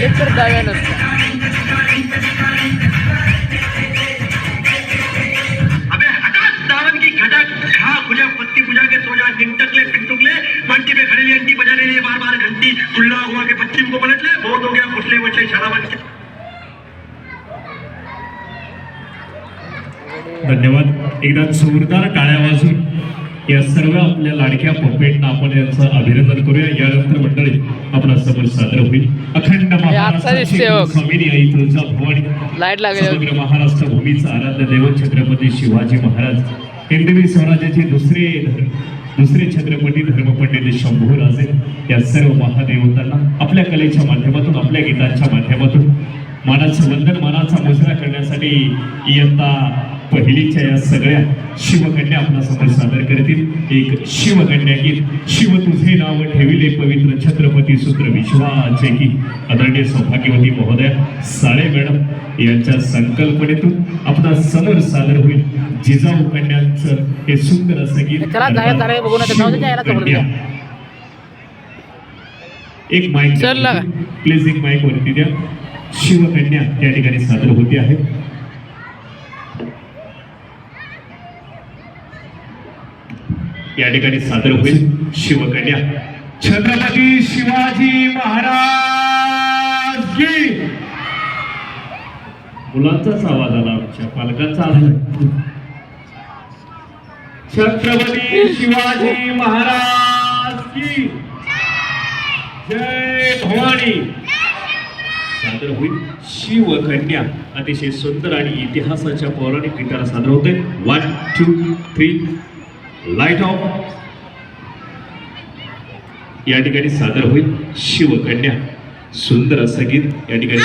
एक तर डाव्या नसता पत्ती पूजा के सोजा निंटकले पिंटुकले मंटी पे खड़े अंटी बजा रहे बार बार घंटी खुल्ला हुआ के पश्चिम को पलट ले बहुत हो गया फुटले वटले इशारा बन के। धन्यवाद। एकदा जोरदार टाळ्या वाजून या सर्व आपल्या लाडक्या पपेटना आपण यांचं अभिनंदन करूया। यानंतर मंडळी आपला समोर सादर होईल अखंड महाराष्ट्राची स्वामिनी आई तुळजाभवानी समग्र महाराष्ट्र भूमीचा आराध्य दैवत छत्रपती शिवाजी महाराज हिंदवी स्वराज्याचे दुसरे छत्रपती धर्मपंडित शंभूराजे या सर्व महादेवतांना आपल्या कलेच्या माध्यमातून आपल्या गीतांच्या माध्यमातून मानाचं वंदन मानाचा मुजरा करण्यासाठी इयत्ता पहिलीच्या या सगळ्या शिवकन्या आपल्या समोर सादर करतील। एक शिवकन्या गीत शिव तुझे नाव ठेविले पवित्र छत्रपती सूत्र विश्वाचे की आदरणीय सौभाग्यवती महोदय साळे मॅडम यांच्या संकल्पनेतून आपला समोर सादर होईल जिजाऊ कन्यांचं हे सुंदर असं गीत। एक माईक प्लीज एक माईक वरती द्या। शिवकन्या त्या ठिकाणी सादर होती आहे। या ठिकाणी सादर होईल शिवकन्या छत्रपती शिवाजी महाराज की। मुलांचाच आवाज आला आमच्या पालकांचा आला। छत्रपती शिवाजी महाराज की जय भवानी। सादर होईल शिवकन्या अतिशय सुंदर आणि इतिहासाच्या पौराणिक गीताला सादर होते। 1 2 3 लाईट ऑफ। या ठिकाणी सादर होईल शिवकन्या सुंदर असं गीत। या ठिकाणी